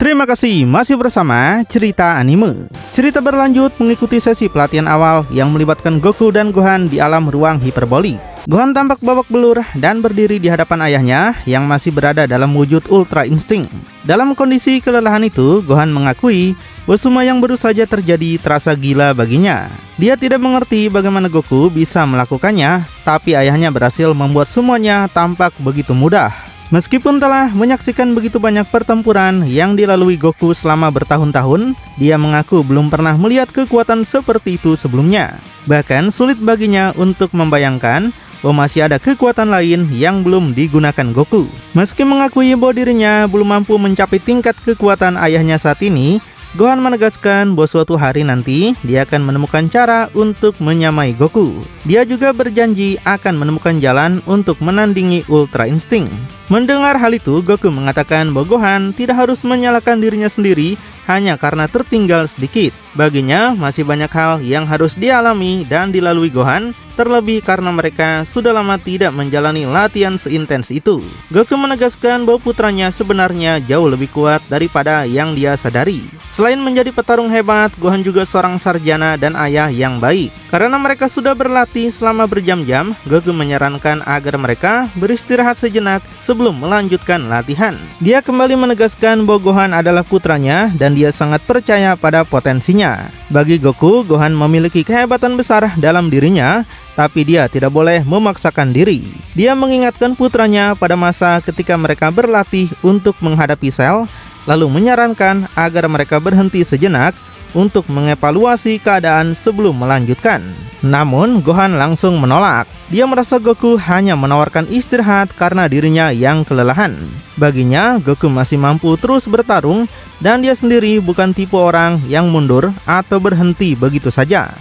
Terima kasih masih bersama Cerita Anime. Cerita berlanjut mengikuti sesi pelatihan awal yang melibatkan Goku dan Gohan di alam ruang hiperbolik. Gohan tampak babak belur dan berdiri di hadapan ayahnya yang masih berada dalam wujud Ultra Instinct. Dalam kondisi kelelahan itu, Gohan mengakui bahwa semua yang baru saja terjadi terasa gila baginya. Dia tidak mengerti bagaimana Goku bisa melakukannya, tapi ayahnya berhasil membuat semuanya tampak begitu mudah. Meskipun telah menyaksikan begitu banyak pertempuran yang dilalui Goku selama bertahun-tahun, dia mengaku belum pernah melihat kekuatan seperti itu sebelumnya. Bahkan sulit baginya untuk membayangkan bahwa masih ada kekuatan lain yang belum digunakan Goku. Meski mengakui bahwa dirinya belum mampu mencapai tingkat kekuatan ayahnya saat ini, Gohan menegaskan bahwa suatu hari nanti dia akan menemukan cara untuk menyamai Goku. Dia juga berjanji akan menemukan jalan untuk menandingi Ultra Instinct. Mendengar hal itu, Goku mengatakan bahwa Gohan tidak harus menyalahkan dirinya sendiri hanya karena tertinggal sedikit. Baginya, masih banyak hal yang harus dialami dan dilalui Gohan, terlebih karena mereka sudah lama tidak menjalani latihan seintens itu. Goku menegaskan bahwa putranya sebenarnya jauh lebih kuat daripada yang dia sadari. Selain menjadi petarung hebat, Gohan juga seorang sarjana dan ayah yang baik. Karena mereka sudah berlatih selama berjam-jam, Goku menyarankan agar mereka beristirahat sejenak sebelum melanjutkan latihan. Dia kembali menegaskan bahwa Gohan adalah putranya dan dia sangat percaya pada potensinya. Bagi Goku, Gohan memiliki kehebatan besar dalam dirinya, tapi dia tidak boleh memaksakan diri. Dia mengingatkan putranya pada masa ketika mereka berlatih untuk menghadapi Cell, lalu menyarankan agar mereka berhenti sejenak untuk mengevaluasi keadaan sebelum melanjutkan. Namun, Gohan langsung menolak. Dia merasa Goku hanya menawarkan istirahat karena dirinya yang kelelahan. Baginya, Goku masih mampu terus bertarung dan dia sendiri bukan tipe orang yang mundur atau berhenti begitu saja.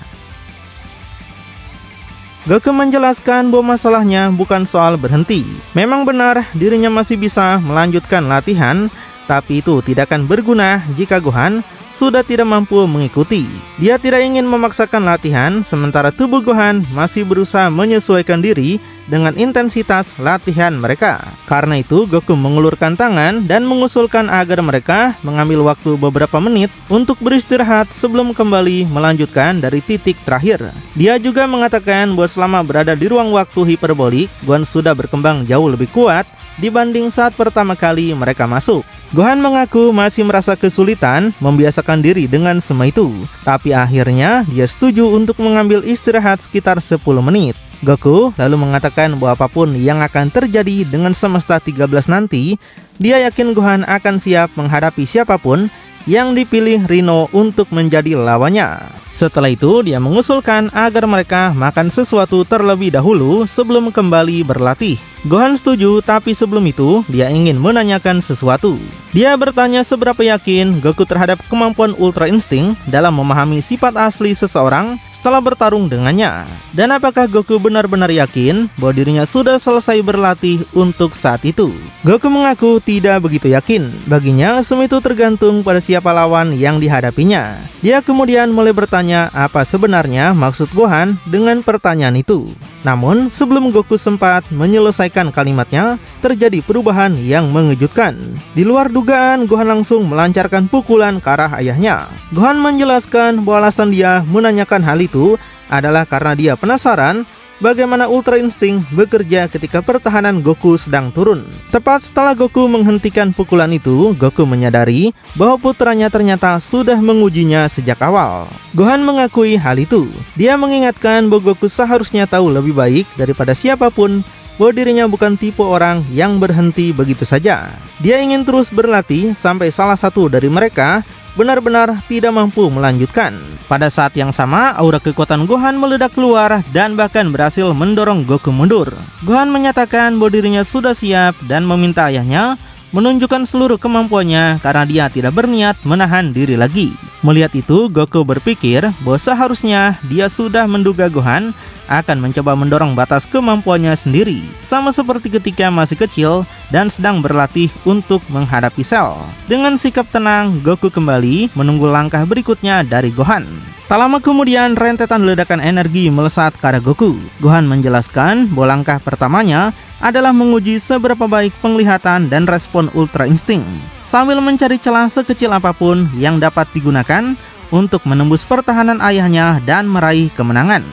Goku menjelaskan bahwa masalahnya bukan soal berhenti. Memang benar dirinya masih bisa melanjutkan latihan, tapi itu tidak akan berguna jika Gohan sudah tidak mampu mengikuti. Dia tidak ingin memaksakan latihan, sementara tubuh Gohan masih berusaha menyesuaikan diri dengan intensitas latihan mereka. Karena itu, Goku mengulurkan tangan dan mengusulkan agar mereka mengambil waktu beberapa menit untuk beristirahat sebelum kembali melanjutkan dari titik terakhir. Dia juga mengatakan bahwa selama berada di ruang waktu hiperbolik, Gohan sudah berkembang jauh lebih kuat dibanding saat pertama kali mereka masuk. Gohan mengaku masih merasa kesulitan membiasakan diri dengan semua itu, tapi akhirnya dia setuju untuk mengambil istirahat sekitar 10 menit. Goku lalu mengatakan bahwa apapun yang akan terjadi dengan semesta 13 nanti, dia yakin Gohan akan siap menghadapi siapapun yang dipilih Rino untuk menjadi lawannya. Setelah itu, dia mengusulkan agar mereka makan sesuatu terlebih dahulu sebelum kembali berlatih. Gohan setuju, tapi sebelum itu, dia ingin menanyakan sesuatu. Dia bertanya seberapa yakin Goku terhadap kemampuan Ultra Instinct dalam memahami sifat asli seseorang setelah bertarung dengannya. Dan apakah Goku benar-benar yakin bahwa dirinya sudah selesai berlatih untuk saat itu? Goku mengaku tidak begitu yakin. Baginya, semua itu tergantung pada siapa lawan yang dihadapinya. Dia kemudian mulai bertanya apa sebenarnya maksud Gohan dengan pertanyaan itu. Namun, sebelum Goku sempat menyelesaikan kalimatnya, terjadi perubahan yang mengejutkan. Di luar dugaan, Gohan langsung melancarkan pukulan ke arah ayahnya. Gohan menjelaskan bahwa alasan dia menanyakan hal itu adalah karena dia penasaran bagaimana Ultra Instinct bekerja ketika pertahanan Goku sedang turun. Tepat setelah Goku menghentikan pukulan itu, Goku menyadari bahwa putranya ternyata sudah mengujinya sejak awal. Gohan mengakui hal itu. Dia mengingatkan bahwa Goku seharusnya tahu lebih baik daripada siapapun bahwa dirinya bukan tipe orang yang berhenti begitu saja. Dia ingin terus berlatih sampai salah satu dari mereka benar-benar tidak mampu melanjutkan. Pada saat yang sama, aura kekuatan Gohan meledak keluar dan bahkan berhasil mendorong Goku mundur. Gohan menyatakan bahwa dirinya sudah siap dan meminta ayahnya menunjukkan seluruh kemampuannya karena dia tidak berniat menahan diri lagi. Melihat itu, Goku berpikir bahwa seharusnya dia sudah menduga Gohan akan mencoba mendorong batas kemampuannya sendiri, sama seperti ketika masih kecil dan sedang berlatih untuk menghadapi Cell. Dengan sikap tenang, Goku kembali menunggu langkah berikutnya dari Gohan. Tak lama kemudian, rentetan ledakan energi melesat ke arah Goku. Gohan menjelaskan bahwa langkah pertamanya adalah menguji seberapa baik penglihatan dan respon Ultra Instinct. sambil mencari celah sekecil apapun yang dapat digunakan untuk menembus pertahanan ayahnya dan meraih kemenangan.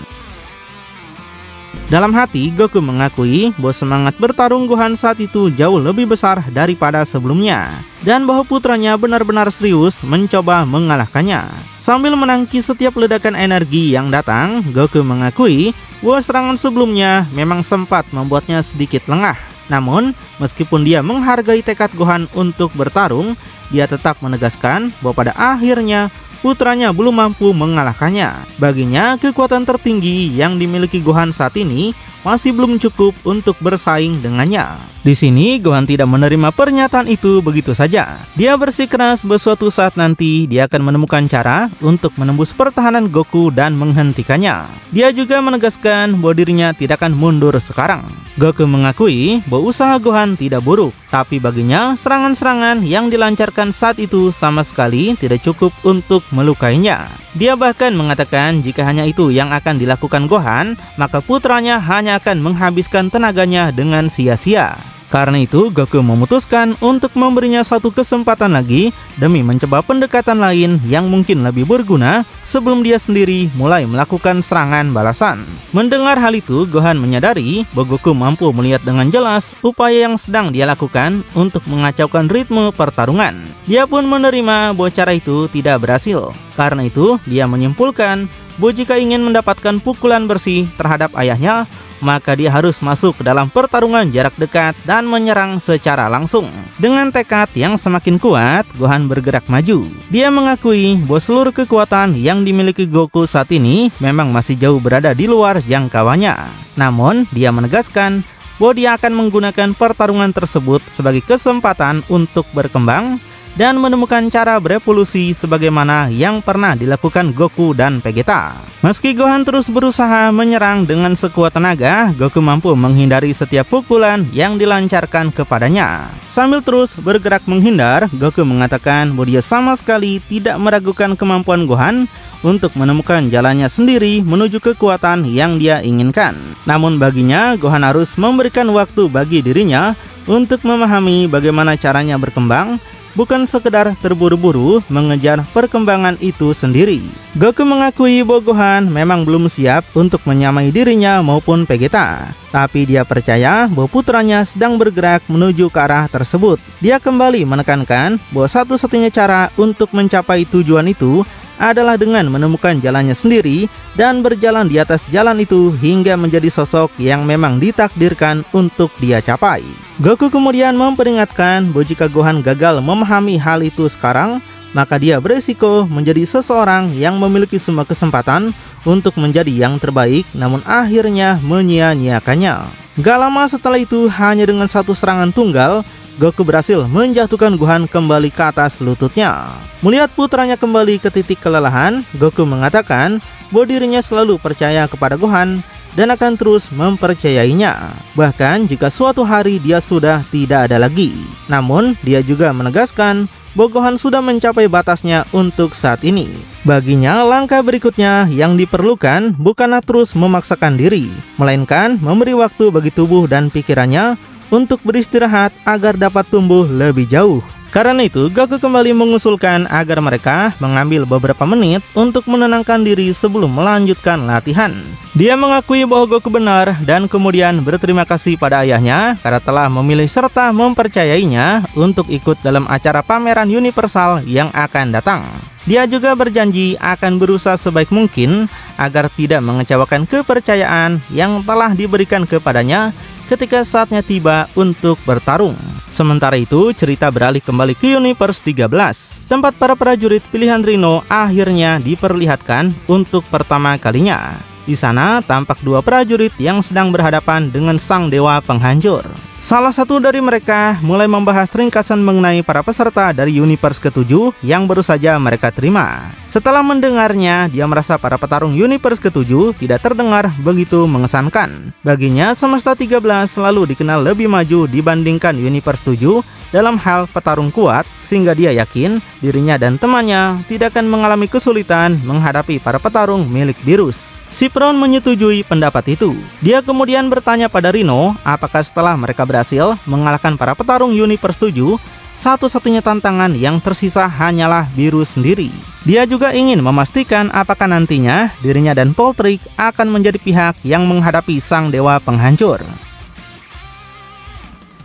Dalam hati, Goku mengakui bahwa semangat bertarung Gohan saat itu jauh lebih besar daripada sebelumnya, dan bahwa putranya benar-benar serius mencoba mengalahkannya. Sambil menangki setiap ledakan energi yang datang, Goku mengakui bahwa serangan sebelumnya memang sempat membuatnya sedikit lengah. Namun, meskipun dia menghargai tekad Gohan untuk bertarung, dia tetap menegaskan bahwa pada akhirnya putranya belum mampu mengalahkannya. Baginya, kekuatan tertinggi yang dimiliki Gohan saat ini masih belum cukup untuk bersaing dengannya. Di sini, Gohan tidak menerima pernyataan itu begitu saja. Dia bersikeras bahwa suatu saat nanti dia akan menemukan cara untuk menembus pertahanan Goku dan menghentikannya. Dia juga menegaskan bahwa dirinya tidak akan mundur sekarang. Goku mengakui bahwa usaha Gohan tidak buruk, tapi baginya serangan-serangan yang dilancarkan saat itu sama sekali tidak cukup untuk melukainya. Dia bahkan mengatakan jika hanya itu yang akan dilakukan Gohan, maka putranya hanya akan menghabiskan tenaganya dengan sia-sia. Karena itu, Goku memutuskan untuk memberinya satu kesempatan lagi demi mencoba pendekatan lain yang mungkin lebih berguna sebelum dia sendiri mulai melakukan serangan balasan. Mendengar hal itu, Gohan menyadari bahwa Goku mampu melihat dengan jelas upaya yang sedang dia lakukan untuk mengacaukan ritme pertarungan. Dia pun menerima bahwa cara itu tidak berhasil. Karena itu, dia menyimpulkan bahwa jika ingin mendapatkan pukulan bersih terhadap ayahnya, maka dia harus masuk ke dalam pertarungan jarak dekat dan menyerang secara langsung. Dengan tekad yang semakin kuat, Gohan bergerak maju. Dia mengakui bahwa seluruh kekuatan yang dimiliki Goku saat ini memang masih jauh berada di luar jangkauannya. Namun, dia menegaskan bahwa dia akan menggunakan pertarungan tersebut sebagai kesempatan untuk berkembang dan menemukan cara berevolusi sebagaimana yang pernah dilakukan Goku dan Vegeta. Meski Gohan terus berusaha menyerang dengan sekuat tenaga, Goku mampu menghindari setiap pukulan yang dilancarkan kepadanya. Sambil terus bergerak menghindar, Goku mengatakan bahwa dia sama sekali tidak meragukan kemampuan Gohan untuk menemukan jalannya sendiri menuju kekuatan yang dia inginkan. Namun baginya, Gohan harus memberikan waktu bagi dirinya untuk memahami bagaimana caranya berkembang, bukan sekedar terburu-buru mengejar perkembangan itu sendiri. Goku mengakui bahwa Gohan memang belum siap untuk menyamai dirinya maupun Vegeta, tapi dia percaya bahwa putranya sedang bergerak menuju ke arah tersebut. Dia kembali menekankan bahwa satu-satunya cara untuk mencapai tujuan itu adalah dengan menemukan jalannya sendiri dan berjalan di atas jalan itu hingga menjadi sosok yang memang ditakdirkan untuk dia capai. Goku kemudian memperingatkan bahwa jika Gohan gagal memahami hal itu sekarang, maka dia beresiko menjadi seseorang yang memiliki semua kesempatan untuk menjadi yang terbaik, namun akhirnya menyia-nyiakannya. Gak lama setelah itu, hanya dengan satu serangan tunggal, Goku berhasil menjatuhkan Gohan kembali ke atas lututnya. Melihat putranya kembali ke titik kelelahan, Goku mengatakan bahwa dirinya selalu percaya kepada Gohan dan akan terus mempercayainya, bahkan jika suatu hari dia sudah tidak ada lagi. Namun, dia juga menegaskan bahwa Gohan sudah mencapai batasnya untuk saat ini. Baginya, langkah berikutnya yang diperlukan bukanlah terus memaksakan diri, melainkan memberi waktu bagi tubuh dan pikirannya untuk beristirahat agar dapat tumbuh lebih jauh. Karena itu, Goku kembali mengusulkan agar mereka mengambil beberapa menit untuk menenangkan diri sebelum melanjutkan latihan. Dia mengakui bahwa Goku benar dan kemudian berterima kasih pada ayahnya karena telah memilih serta mempercayainya untuk ikut dalam acara pameran universal yang akan datang. Dia juga berjanji akan berusaha sebaik mungkin agar tidak mengecewakan kepercayaan yang telah diberikan kepadanya ketika saatnya tiba untuk bertarung. Sementara itu, cerita beralih kembali ke Universe 13, tempat para prajurit pilihan Rino akhirnya diperlihatkan untuk pertama kalinya. Di sana tampak dua prajurit yang sedang berhadapan dengan sang dewa penghancur. Salah satu dari mereka mulai membahas ringkasan mengenai para peserta dari Universe ke-7 yang baru saja mereka terima. Setelah mendengarnya, dia merasa para petarung Universe ke-7 tidak terdengar begitu mengesankan. Baginya, Semesta 13 selalu dikenal lebih maju dibandingkan Universe 7 dalam hal petarung kuat, sehingga dia yakin dirinya dan temannya tidak akan mengalami kesulitan menghadapi para petarung milik Beerus. Sipron menyetujui pendapat itu. Dia kemudian bertanya pada Rino apakah setelah mereka berhasil mengalahkan para petarung Universe 7, satu-satunya tantangan yang tersisa hanyalah Beerus sendiri. Dia juga ingin memastikan apakah nantinya dirinya dan Patrick akan menjadi pihak yang menghadapi sang dewa penghancur.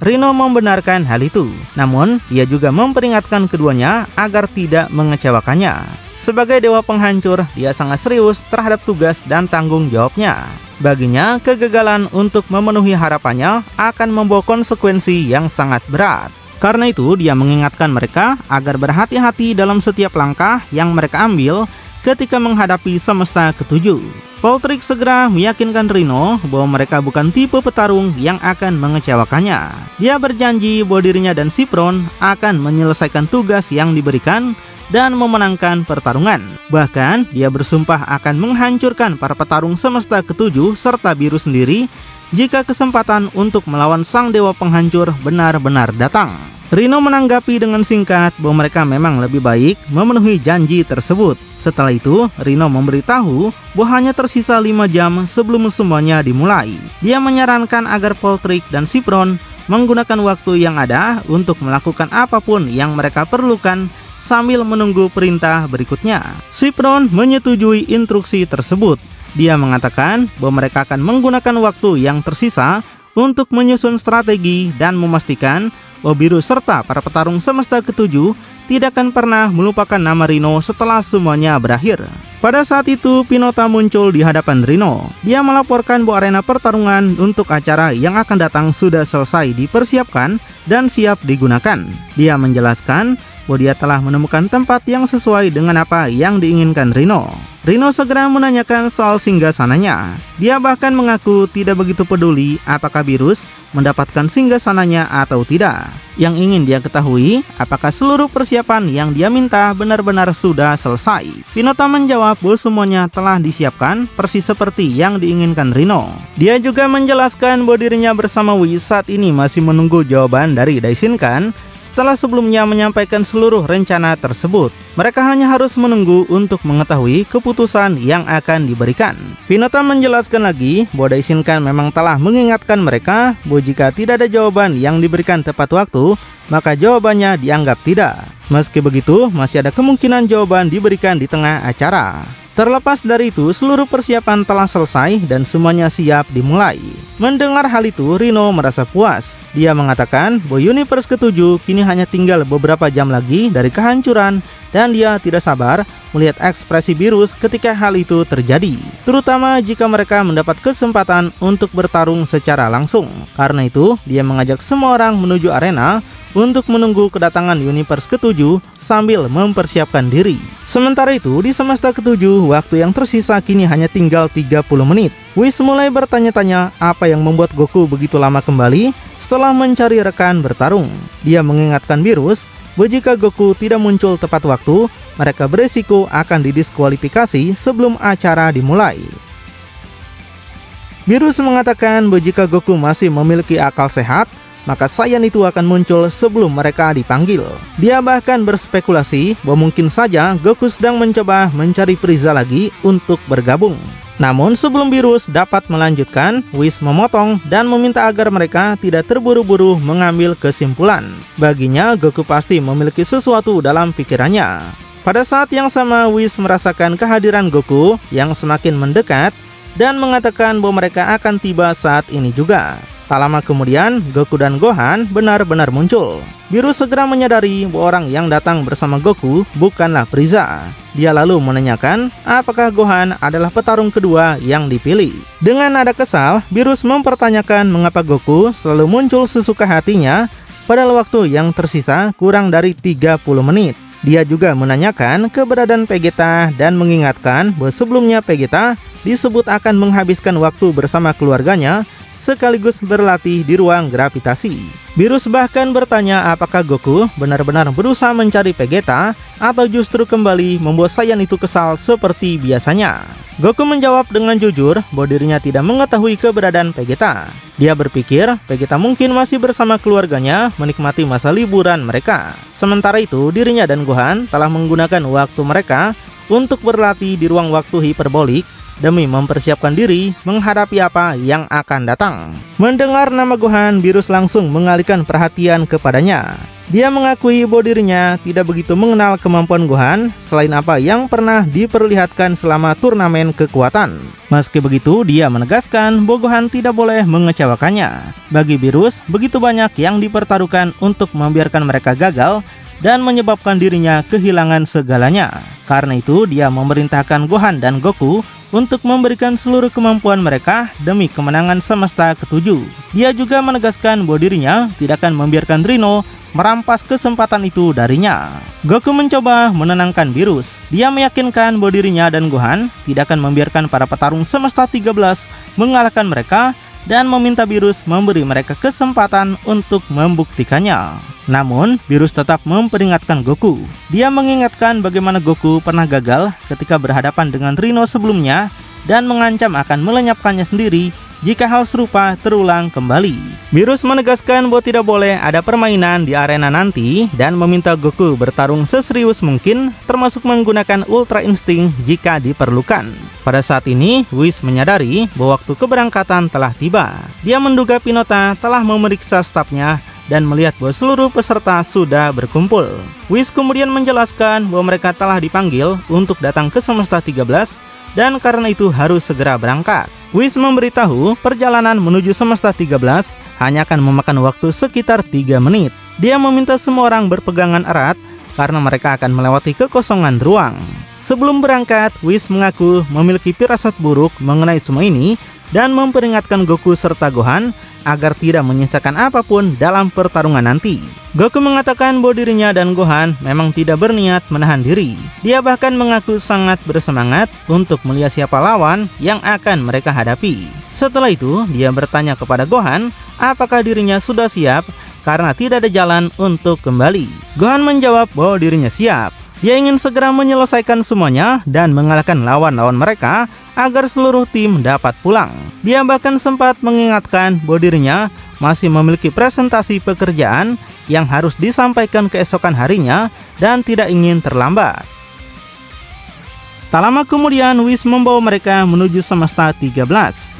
Rhino membenarkan hal itu, namun dia juga memperingatkan keduanya agar tidak mengecewakannya. Sebagai dewa penghancur, dia sangat serius terhadap tugas dan tanggung jawabnya. Baginya, kegagalan untuk memenuhi harapannya akan membawa konsekuensi yang sangat berat. Karena itu, dia mengingatkan mereka agar berhati-hati dalam setiap langkah yang mereka ambil ketika menghadapi semesta ketujuh. Patrick segera meyakinkan Rhino bahwa mereka bukan tipe petarung yang akan mengecewakannya. Dia berjanji bahwa dirinya dan Cypron akan menyelesaikan tugas yang diberikan dan memenangkan pertarungan. Bahkan, dia bersumpah akan menghancurkan para petarung semesta ketujuh serta Beerus sendiri jika kesempatan untuk melawan sang dewa penghancur benar-benar datang. Rhino menanggapi dengan singkat bahwa mereka memang lebih baik memenuhi janji tersebut. Setelah itu, Rhino memberitahu bahwa hanya tersisa 5 jam sebelum semuanya dimulai. Dia menyarankan agar Patrick dan Cypron menggunakan waktu yang ada untuk melakukan apapun yang mereka perlukan sambil menunggu perintah berikutnya. Cypron menyetujui instruksi tersebut. Dia mengatakan bahwa mereka akan menggunakan waktu yang tersisa untuk menyusun strategi dan memastikan bahwa Beerus serta para petarung semesta ketujuh tidak akan pernah melupakan nama Rhino setelah semuanya berakhir. Pada saat itu, Pinota muncul di hadapan Rhino. Dia melaporkan bahwa arena pertarungan untuk acara yang akan datang sudah selesai dipersiapkan dan siap digunakan. Dia menjelaskan bahwa dia telah menemukan tempat yang sesuai dengan apa yang diinginkan Rhino. Rhino segera menanyakan soal singgasananya. Dia bahkan mengaku tidak begitu peduli apakah Beerus mendapatkan singgasananya atau tidak. Yang ingin dia ketahui, apakah seluruh persiapan yang dia minta benar-benar sudah selesai. Pinota menjawab bahwa semuanya telah disiapkan persis seperti yang diinginkan Rhino. Dia juga menjelaskan bahwa dirinya bersama Whis saat ini masih menunggu jawaban dari Daishinkan setelah sebelumnya menyampaikan seluruh rencana tersebut. Mereka hanya harus menunggu untuk mengetahui keputusan yang akan diberikan. Pinota menjelaskan lagi bahwa Daishinkan memang telah mengingatkan mereka bahwa jika tidak ada jawaban yang diberikan tepat waktu, maka jawabannya dianggap tidak. Meski begitu, masih ada kemungkinan jawaban diberikan di tengah acara. Terlepas dari itu, seluruh persiapan telah selesai dan semuanya siap dimulai. Mendengar hal itu, Rhino merasa puas. Dia mengatakan bahwa Universe ke-7 kini hanya tinggal beberapa jam lagi dari kehancuran dan dia tidak sabar melihat ekspresi Beerus ketika hal itu terjadi, terutama jika mereka mendapat kesempatan untuk bertarung secara langsung. Karena itu, dia mengajak semua orang menuju arena untuk menunggu kedatangan Universe ke-7 sambil mempersiapkan diri. Sementara itu, di semesta ke-7, waktu yang tersisa kini hanya tinggal 30 menit. Whis mulai bertanya-tanya apa yang membuat Goku begitu lama kembali setelah mencari rekan bertarung. Dia mengingatkan Beerus bahwa jika Goku tidak muncul tepat waktu, mereka beresiko akan didiskualifikasi sebelum acara dimulai. Beerus mengatakan bahwa jika Goku masih memiliki akal sehat, maka Saiyan itu akan muncul sebelum mereka dipanggil. Dia bahkan berspekulasi bahwa mungkin saja Goku sedang mencoba mencari Frieza lagi untuk bergabung. Namun sebelum Beerus dapat melanjutkan, Whis memotong dan meminta agar mereka tidak terburu-buru mengambil kesimpulan. Baginya, Goku pasti memiliki sesuatu dalam pikirannya. Pada saat yang sama, Whis merasakan kehadiran Goku yang semakin mendekat dan mengatakan bahwa mereka akan tiba saat ini juga. Tak lama kemudian, Goku dan Gohan benar-benar muncul. Beerus segera menyadari bahwa orang yang datang bersama Goku bukanlah Frieza. Dia lalu menanyakan apakah Gohan adalah petarung kedua yang dipilih. Dengan nada kesal, Beerus mempertanyakan mengapa Goku selalu muncul sesuka hatinya padahal waktu yang tersisa kurang dari 30 menit. Dia juga menanyakan keberadaan Vegeta dan mengingatkan bahwa sebelumnya Vegeta disebut akan menghabiskan waktu bersama keluarganya sekaligus berlatih di ruang gravitasi. Beerus bahkan bertanya apakah Goku benar-benar berusaha mencari Vegeta atau justru kembali membuat Saiyan itu kesal seperti biasanya. Goku menjawab dengan jujur bahwa dirinya tidak mengetahui keberadaan Vegeta. Dia berpikir Vegeta mungkin masih bersama keluarganya menikmati masa liburan mereka. Sementara itu, dirinya dan Gohan telah menggunakan waktu mereka untuk berlatih di ruang waktu hiperbolik demi mempersiapkan diri menghadapi apa yang akan datang. Mendengar nama Gohan, Beerus langsung mengalihkan perhatian kepadanya. Dia mengakui bahwa dirinya tidak begitu mengenal kemampuan Gohan selain apa yang pernah diperlihatkan selama turnamen kekuatan. Meski begitu, dia menegaskan bahwa Gohan tidak boleh mengecewakannya. Bagi Beerus, begitu banyak yang dipertaruhkan untuk membiarkan mereka gagal dan menyebabkan dirinya kehilangan segalanya. Karena itu, dia memerintahkan Gohan dan Goku untuk memberikan seluruh kemampuan mereka demi kemenangan semesta ketujuh. Dia juga menegaskan bahwa dirinya tidak akan membiarkan Rino merampas kesempatan itu darinya. Goku mencoba menenangkan Beerus. Dia meyakinkan bahwa dirinya dan Gohan tidak akan membiarkan para petarung semesta 13 mengalahkan mereka dan meminta Beerus memberi mereka kesempatan untuk membuktikannya. Namun, Beerus tetap memperingatkan Goku. Dia mengingatkan bagaimana Goku pernah gagal ketika berhadapan dengan Rino sebelumnya dan mengancam akan melenyapkannya sendiri jika hal serupa terulang kembali. Beerus menegaskan bahwa tidak boleh ada permainan di arena nanti dan meminta Goku bertarung seserius mungkin, termasuk menggunakan Ultra Instinct jika diperlukan. Pada saat ini, Whis menyadari bahwa waktu keberangkatan telah tiba. Dia menduga Pinota telah memeriksa stafnya dan melihat bahwa seluruh peserta sudah berkumpul. Whis kemudian menjelaskan bahwa mereka telah dipanggil untuk datang ke semesta 13 dan karena itu harus segera berangkat. Whis memberitahu perjalanan menuju semesta 13 hanya akan memakan waktu sekitar 3 menit. Dia meminta semua orang berpegangan erat karena mereka akan melewati kekosongan ruang. Sebelum berangkat, Whis mengaku memiliki firasat buruk mengenai semua ini dan memperingatkan Goku serta Gohan agar tidak menyisakan apapun dalam pertarungan nanti. Goku mengatakan bahwa dirinya dan Gohan memang tidak berniat menahan diri. Dia bahkan mengaku sangat bersemangat untuk melihat siapa lawan yang akan mereka hadapi. Setelah itu, dia bertanya kepada Gohan apakah dirinya sudah siap karena tidak ada jalan untuk kembali. Gohan menjawab bahwa dirinya siap. Dia ingin segera menyelesaikan semuanya dan mengalahkan lawan-lawan mereka agar seluruh tim dapat pulang. Dia bahkan sempat mengingatkan bahwa dirinya masih memiliki presentasi pekerjaan yang harus disampaikan keesokan harinya dan tidak ingin terlambat. Tak lama kemudian, Whis membawa mereka menuju semesta 13.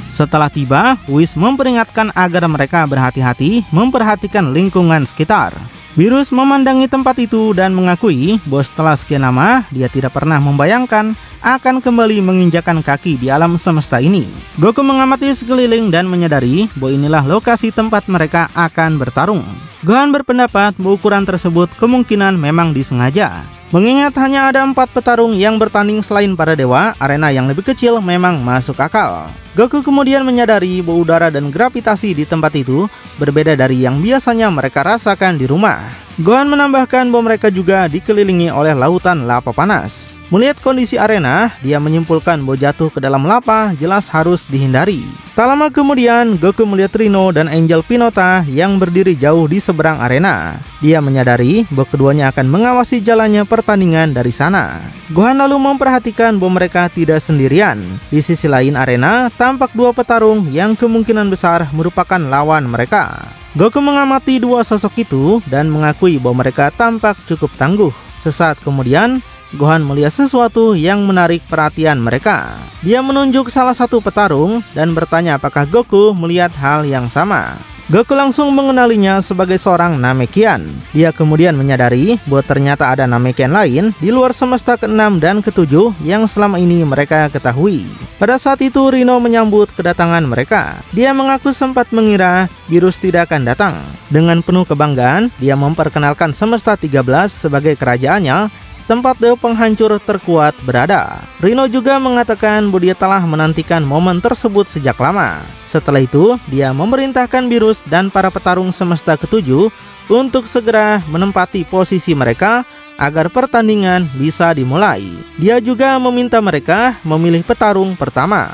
Setelah tiba, Whis memperingatkan agar mereka berhati-hati memperhatikan lingkungan sekitar. Beerus memandangi tempat itu dan mengakui bahwa setelah sekian lama dia tidak pernah membayangkan akan kembali menginjakan kaki di alam semesta ini. Goku mengamati sekeliling dan menyadari bahwa inilah lokasi tempat mereka akan bertarung. Gohan berpendapat bahwa ukuran tersebut kemungkinan memang disengaja. Mengingat hanya ada 4 petarung yang bertanding selain para dewa, arena yang lebih kecil memang masuk akal. Goku kemudian menyadari bahwa udara dan gravitasi di tempat itu berbeda dari yang biasanya mereka rasakan di rumah. Gohan menambahkan bahwa mereka juga dikelilingi oleh lautan lava panas. Melihat kondisi arena, dia menyimpulkan bahwa jatuh ke dalam lava jelas harus dihindari. Tak lama kemudian, Goku melihat Rino dan Angel Pinota yang berdiri jauh di seberang arena. Dia menyadari bahwa keduanya akan mengawasi jalannya pertandingan dari sana. Gohan lalu memperhatikan bahwa mereka tidak sendirian. Di sisi lain arena, tampak 2 petarung yang kemungkinan besar merupakan lawan mereka. Goku mengamati 2 sosok itu dan mengakui bahwa mereka tampak cukup tangguh. Sesaat kemudian, Gohan melihat sesuatu yang menarik perhatian mereka. Dia menunjuk salah satu petarung dan bertanya apakah Goku melihat hal yang sama. Goku langsung mengenalinya sebagai seorang Namekian. Dia kemudian menyadari bahwa ternyata ada Namekian lain di luar semesta ke-6 dan ke-7 yang selama ini mereka ketahui. Pada saat itu Rino menyambut kedatangan mereka. Dia mengaku sempat mengira Beerus tidak akan datang. Dengan penuh kebanggaan, dia memperkenalkan semesta 13 sebagai kerajaannya, tempat dewa penghancur terkuat berada. Rino juga mengatakan bahwa dia telah menantikan momen tersebut sejak lama. Setelah itu, dia memerintahkan Beerus dan para petarung semesta ke-7 untuk segera menempati posisi mereka agar pertandingan bisa dimulai. Dia juga meminta mereka memilih petarung pertama.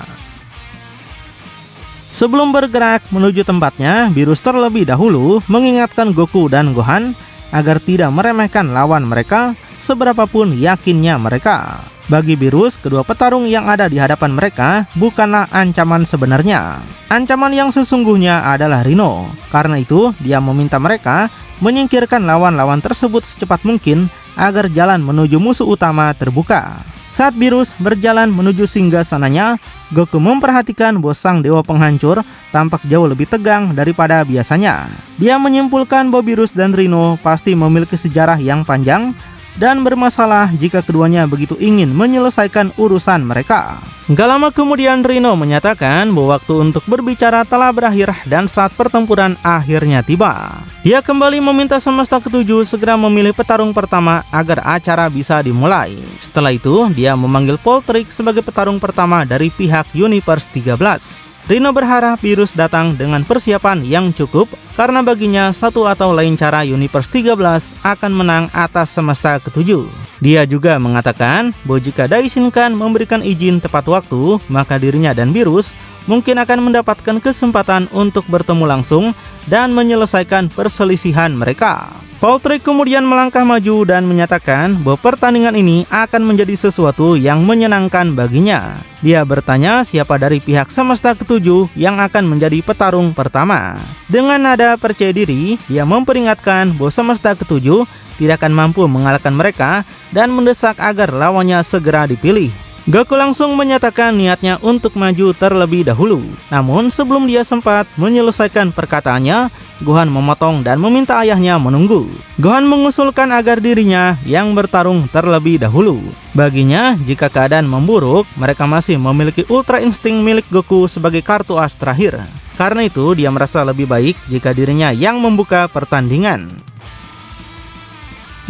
Sebelum bergerak menuju tempatnya, Beerus terlebih dahulu mengingatkan Goku dan Gohan agar tidak meremehkan lawan mereka seberapapun yakinnya mereka. Bagi Beerus, kedua petarung yang ada di hadapan mereka bukanlah ancaman sebenarnya. Ancaman yang sesungguhnya adalah Rino. Karena itu, dia meminta mereka menyingkirkan lawan-lawan tersebut secepat mungkin agar jalan menuju musuh utama terbuka. Saat Beerus berjalan menuju singgasananya, Goku memperhatikan bahwa sang dewa penghancur tampak jauh lebih tegang daripada biasanya. Dia menyimpulkan bahwa Beerus dan Rhino pasti memiliki sejarah yang panjang dan bermasalah jika keduanya begitu ingin menyelesaikan urusan mereka. Gak lama kemudian Rhino menyatakan bahwa waktu untuk berbicara telah berakhir dan saat pertempuran akhirnya tiba. Dia kembali meminta semesta ketujuh segera memilih petarung pertama agar acara bisa dimulai. Setelah itu, dia memanggil Poltrick sebagai petarung pertama dari pihak Universe 13. Rhino berharap Beerus datang dengan persiapan yang cukup karena baginya satu atau lain cara Universe 13 akan menang atas semesta ketujuh. Dia juga mengatakan bahwa jika diizinkan memberikan izin tepat waktu, maka dirinya dan Beerus mungkin akan mendapatkan kesempatan untuk bertemu langsung dan menyelesaikan perselisihan mereka. Poltrick kemudian melangkah maju dan menyatakan bahwa pertandingan ini akan menjadi sesuatu yang menyenangkan baginya. Dia bertanya siapa dari pihak semesta ketujuh yang akan menjadi petarung pertama. Dengan nada percaya diri, dia memperingatkan bahwa semesta ketujuh tidak akan mampu mengalahkan mereka dan mendesak agar lawannya segera dipilih. Goku langsung menyatakan niatnya untuk maju terlebih dahulu. Namun sebelum dia sempat menyelesaikan perkataannya, Gohan memotong dan meminta ayahnya menunggu. Gohan mengusulkan agar dirinya yang bertarung terlebih dahulu. Baginya, jika keadaan memburuk, mereka masih memiliki Ultra Instinct milik Goku sebagai kartu as terakhir. Karena itu, dia merasa lebih baik jika dirinya yang membuka pertandingan.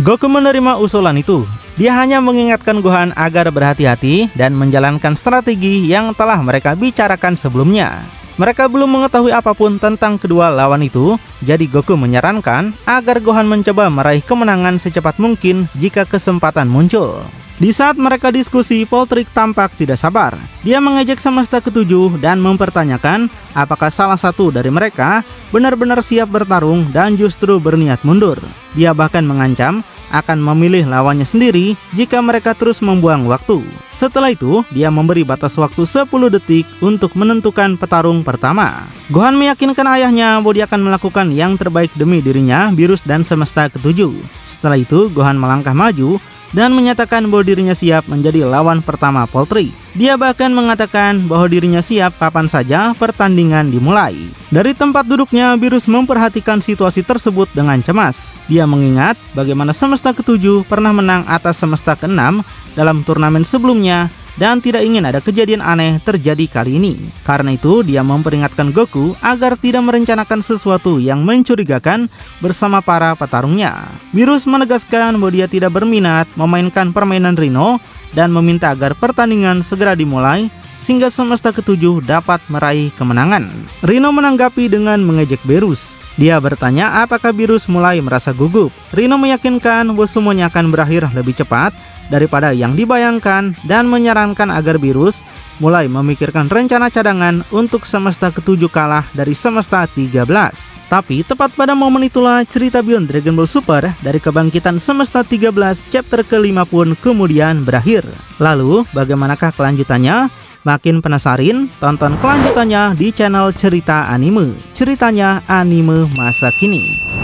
Goku menerima usulan itu. Dia hanya mengingatkan Gohan agar berhati-hati dan menjalankan strategi yang telah mereka bicarakan sebelumnya. Mereka belum mengetahui apapun tentang kedua lawan itu, jadi Goku menyarankan agar Gohan mencoba meraih kemenangan secepat mungkin jika kesempatan muncul. Di saat mereka diskusi, Poltrick tampak tidak sabar. Dia mengejek semesta ketujuh dan mempertanyakan apakah salah satu dari mereka benar-benar siap bertarung dan justru berniat mundur. Dia bahkan mengancam akan memilih lawannya sendiri jika mereka terus membuang waktu. Setelah itu, dia memberi batas waktu 10 detik untuk menentukan petarung pertama. Gohan meyakinkan ayahnya bahwa dia akan melakukan yang terbaik demi dirinya, Beerus dan semesta ketujuh. Setelah itu, Gohan melangkah maju dan menyatakan bahwa dirinya siap menjadi lawan pertama Poltrick. Dia bahkan mengatakan bahwa dirinya siap kapan saja pertandingan dimulai. Dari tempat duduknya, Beerus memperhatikan situasi tersebut dengan cemas. Dia mengingat bagaimana semesta ketujuh pernah menang atas semesta keenam dalam turnamen sebelumnya dan tidak ingin ada kejadian aneh terjadi kali ini. Karena itu, dia memperingatkan Goku agar tidak merencanakan sesuatu yang mencurigakan bersama para petarungnya. Beerus menegaskan bahwa dia tidak berminat memainkan permainan Rhino dan meminta agar pertandingan segera dimulai sehingga semesta ketujuh dapat meraih kemenangan. Rhino menanggapi dengan mengejek Beerus. Dia bertanya apakah Beerus mulai merasa gugup. Rhino meyakinkan bahwa semuanya akan berakhir lebih cepat daripada yang dibayangkan dan menyarankan agar Beerus mulai memikirkan rencana cadangan untuk semesta ketujuh kalah dari semesta 13. Tapi tepat pada momen itulah cerita Beyond Dragon Ball Super dari kebangkitan semesta 13 chapter ke-5 pun kemudian berakhir. Lalu bagaimanakah kelanjutannya? Makin penasaran? Tonton kelanjutannya di channel Cerita Anime. Ceritanya anime masa kini.